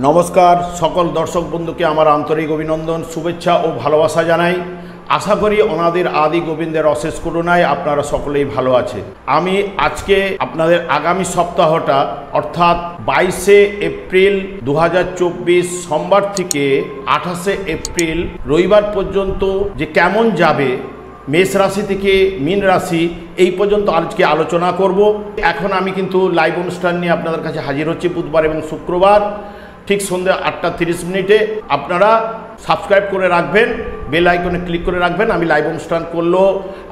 নমস্কার সকল দর্শক বন্ধুকে আমার আন্তরিক অভিনন্দন, শুভেচ্ছা ও ভালোবাসা জানাই। আশা করি ওনাদের আদি গোবিন্দের অশেষ করুণায় আপনারা সকলেই ভালো আছে। আমি আজকে আপনাদের আগামী সপ্তাহটা অর্থাৎ 22শে এপ্রিল 2024 সোমবার থেকে 28শে এপ্রিল রবিবার পর্যন্ত যে কেমন যাবে মেষ রাশি থেকে মীন রাশি এই পর্যন্ত আজকে আলোচনা করব। এখন আমি কিন্তু লাইভ অনুষ্ঠান নিয়ে আপনাদের কাছে হাজির হচ্ছি বুধবার এবং শুক্রবার ঠিক সন্ধ্যা 8:30 আপনারা সাবস্ক্রাইব করে রাখবেন, বেল আইকনে ক্লিক করে রাখবেন। আমি লাইভ অনুষ্ঠান করলেও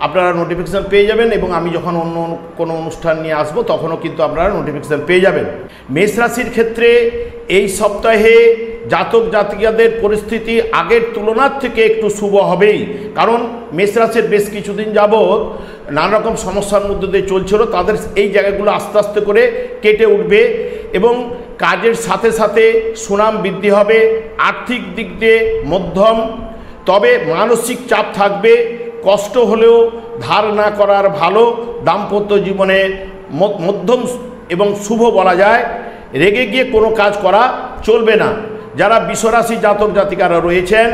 আপনারা নোটিফিকেশান পেয়ে যাবেন এবং আমি যখন অন্য কোনো অনুষ্ঠান নিয়ে আসবো তখনও কিন্তু আপনারা নোটিফিকেশান পেয়ে যাবেন। মেষ রাশির ক্ষেত্রে এই সপ্তাহে জাতক জাতিকাদের পরিস্থিতি আগের তুলনার থেকে একটু শুভ হবেই, কারণ মেষ রাশির বেশ কিছুদিন যাবৎ নানা রকম সমস্যার মধ্যে দিয়ে চলছিল, তাদের এই জায়গাগুলো আস্তে আস্তে করে কেটে উঠবে এবং কাজের সাথে সাথে সুনাম বৃদ্ধি হবে। আর্থিক দিক দিয়ে মধ্যম, তবে মানসিক চাপ থাকবে। কষ্ট হলেও ধার না করার ভালো। দাম্পত্য জীবনে মধ্যম এবং শুভ বলা যায়। রেগে গিয়ে কোনো কাজ করা চলবে না। যারা বিশ্বরাশি জাতক জাতিকারা রয়েছেন,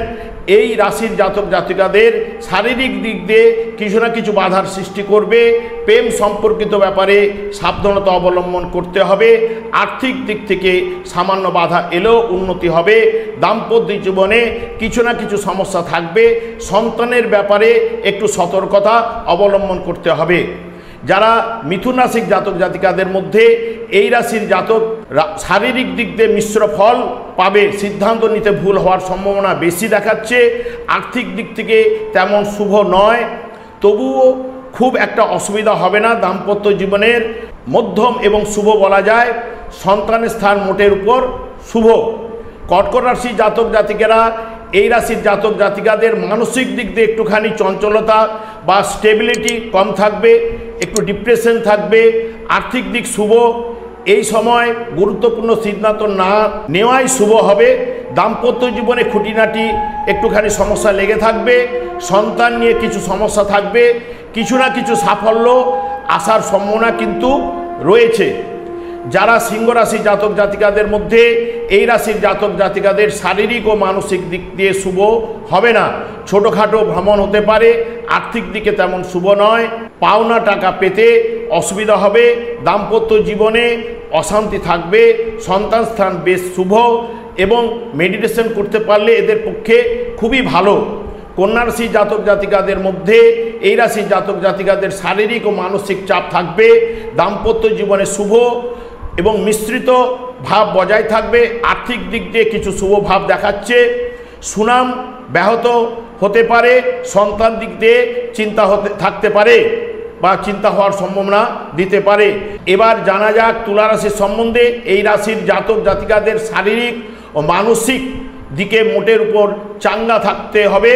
এই রাশির জাতক জাতিকাদের শারীরিক দিক দিয়ে কিছু না কিছু বাধার সৃষ্টি করবে। প্রেম সম্পর্কিত ব্যাপারে সাবধানতা অবলম্বন করতে হবে। আর্থিক দিক থেকে সামান্য বাধা এলেও উন্নতি হবে। দাম্পত্য জীবনে কিছু না কিছু সমস্যা থাকবে। সন্তানের ব্যাপারে একটু সতর্কতা অবলম্বন করতে হবে। যারা মিথুন রাশির জাতক জাতিকাদের মধ্যে এই রাশির জাতক শারীরিক দিক দিয়ে মিশ্র ফল পাবে। সিদ্ধান্ত নিতে ভুল হওয়ার সম্ভাবনা বেশি দেখাচ্ছে। আর্থিক দিক থেকে তেমন শুভ নয়, তবুও খুব একটা অসুবিধা হবে না। দাম্পত্য জীবনের মধ্যম এবং শুভ বলা যায়। সন্তানের স্থান মোটের উপর শুভ। কর্কট রাশির জাতক জাতিকেরা এই রাশির জাতক জাতিকাদের মানসিক দিক দিয়ে একটুখানি চঞ্চলতা বা স্টেবিলিটি কম থাকবে, একটু ডিপ্রেশন থাকবে। আর্থিক দিক শুভ। এই সময় গুরুত্বপূর্ণ সিদ্ধান্ত না নেওয়াই শুভ হবে। দাম্পত্য জীবনে খুঁটিনাটি একটুখানি সমস্যা লেগে থাকবে। সন্তান নিয়ে কিছু সমস্যা থাকবে। কিছু না কিছু সাফল্য আসার সম্ভাবনা কিন্তু রয়েছে। যারা সিংহ রাশি জাতক জাতিকাদের মধ্যে এই রাশির জাতক জাতিকাদের শারীরিক ও মানসিক দিক দিয়ে শুভ হবে না। ছোটোখাটো ভ্রমণ হতে পারে। আর্থিক দিকে তেমন শুভ নয়। পাওনা টাকা পেতে অসুবিধা হবে। দাম্পত্য জীবনে অশান্তি থাকবে। সন্তান স্থান বেশ শুভ এবং মেডিটেশন করতে পারলে এদের পক্ষে খুবই ভালো। কন্যা রাশি জাতক জাতিকাদের মধ্যে এই রাশির জাতক জাতিকাদের শারীরিক ও মানসিক চাপ থাকবে। দাম্পত্য জীবনে শুভ এবং মিশ্রিত ভাব বজায় থাকবে। আর্থিক দিক দিয়ে কিছু শুভ ভাব দেখাচ্ছে। সুনাম ব্যাহত হতে পারে। সন্তান দিক দিয়ে চিন্তা থাকতে পারে বা চিন্তা হওয়ার সম্ভাবনা দিতে পারে। এবার জানা যাক তুলা রাশির সম্বন্ধে। এই রাশির জাতক জাতিকাদের শারীরিক ও মানসিক দিকে মোটের উপর চাঙ্গা থাকতে হবে।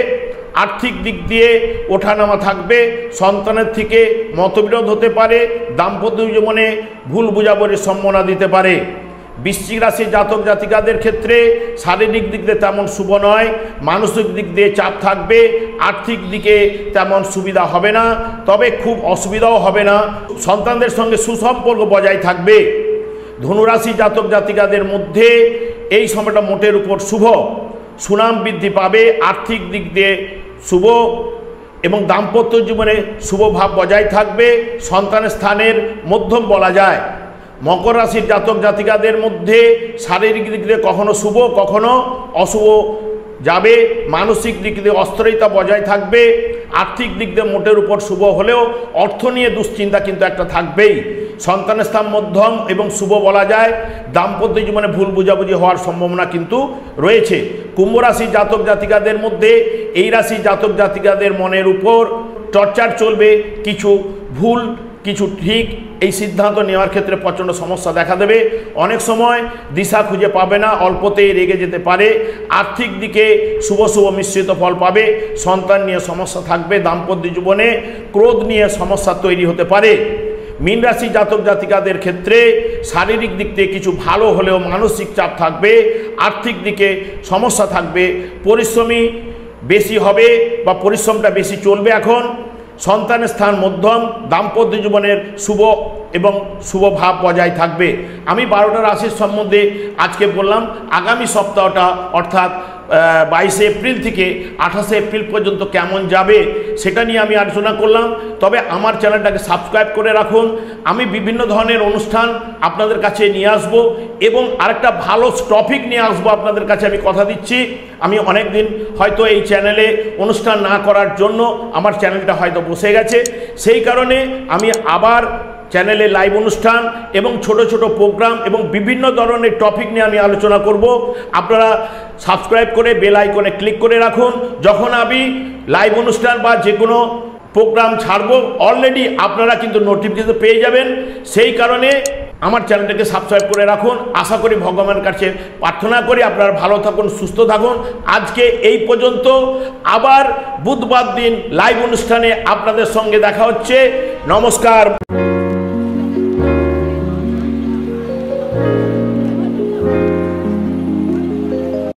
আর্থিক দিক দিয়ে ওঠানামা থাকবে। সন্তানের থেকে মতবিরোধ হতে পারে। দাম্পত্য জীবনে ভুল বোঝাবুঝির সম্ভাবনা দিতে পারে। বৃশ্চিক রাশির জাতক জাতিকাদের ক্ষেত্রে শারীরিক দিক দিয়ে তেমন শুভ নয়। মানসিক দিক দিয়ে চাপ থাকবে। আর্থিক দিকে তেমন সুবিধা হবে না, তবে খুব অসুবিধাও হবে না। সন্তানদের সঙ্গে সুসম্পর্ক বজায় থাকবে। ধনুরাশি জাতক জাতিকাদের মধ্যে এই সময়টা মোটের উপর শুভ। সুনাম বৃদ্ধি পাবে। আর্থিক দিক দিয়ে শুভ এবং দাম্পত্য জীবনে শুভ ভাব বজায় থাকবে। সন্তানের স্থানের মধ্যম বলা যায়। মকর রাশির জাতক জাতিকাদের মধ্যে শারীরিক দিক দিয়ে কখনো শুভ কখনো অশুভ যাবে। মানসিক দিক দিয়ে অস্থিরতা বজায় থাকবে। আর্থিক দিক দিয়ে মোটের উপর শুভ হলেও অর্থ নিয়ে দুশ্চিন্তা কিন্তু একটা থাকবেই। সন্তানের স্থান মধ্যম এবং শুভ বলা যায়। দাম্পত্য জীবনে ভুল বোঝাবুঝি হওয়ার সম্ভাবনা কিন্তু রয়েছে। কুম্ভ রাশির জাতক জাতিকাদের মধ্যে এই রাশির জাতক জাতিকাদের মনের উপর টর্চার চলবে। কিছু ভুল কিছু ঠিক এই সিদ্ধান্ত নেওয়ার ক্ষেত্রে প্রচণ্ড সমস্যা দেখা দেবে। অনেক সময় দিশা খুঁজে পাবে না, অল্পতেই রেগে যেতে পারে। আর্থিক দিকে শুভ মিশ্রিত ফল পাবে। সন্তান নিয়ে সমস্যা থাকবে। দাম্পত্য জীবনে ক্রোধ নিয়ে সমস্যা তৈরি হতে পারে। মীন রাশি জাতক জাতিকাদের ক্ষেত্রে শারীরিক দিক থেকে কিছু ভালো হলেও মানসিক চাপ থাকবে। আর্থিক দিকে সমস্যা থাকবে। পরিশ্রমী বেশি হবে বা পরিশ্রমটা বেশি চলবে। এখন সন্তানের স্থান মধ্যম। দাম্পত্য জীবনের শুভ এবং শুভ ভাব বজায় থাকবে। আমি 12টা রাশির সম্বন্ধে আজকে বললাম। আগামী সপ্তাহটা অর্থাৎ 22 এপ্রিল থেকে 28 এপ্রিল পর্যন্ত কেমন যাবে সেটা নিয়ে আমি আলোচনা করলাম। তবে আমার চ্যানেলটাকে সাবস্ক্রাইব করে রাখুন। আমি বিভিন্ন ধরনের অনুষ্ঠান আপনাদের কাছে নিয়ে আসব এবং আরেকটা ভালো টপিক নিয়ে আসবো আপনাদের কাছে, আমি কথা দিচ্ছি। আমি অনেক দিন হয়তো এই চ্যানেলে অনুষ্ঠান না করার জন্য আমার চ্যানেলটা হয়তো বসে গেছে, সেই কারণে আমি আবার চ্যানেলে লাইভ অনুষ্ঠান এবং ছোট ছোট প্রোগ্রাম এবং বিভিন্ন ধরনের টপিক নিয়ে আমি আলোচনা করব। আপনারা সাবস্ক্রাইব করে বেল আইকনে ক্লিক করে রাখুন। যখন আমি লাইভ অনুষ্ঠান বা যে কোনো প্রোগ্রাম ছাড়বো অলরেডি আপনারা কিন্তু নোটিফিকেশন পেয়ে যাবেন। সেই কারণে আমার চ্যানেলটাকে সাবস্ক্রাইব করে রাখুন। আশা করি ভগবানের কাছে প্রার্থনা করি আপনারা ভালো থাকুন, সুস্থ থাকুন। আজকে এই পর্যন্ত। আবার বুধবার দিন লাইভ অনুষ্ঠানে আপনাদের সঙ্গে দেখা হচ্ছে। নমস্কার।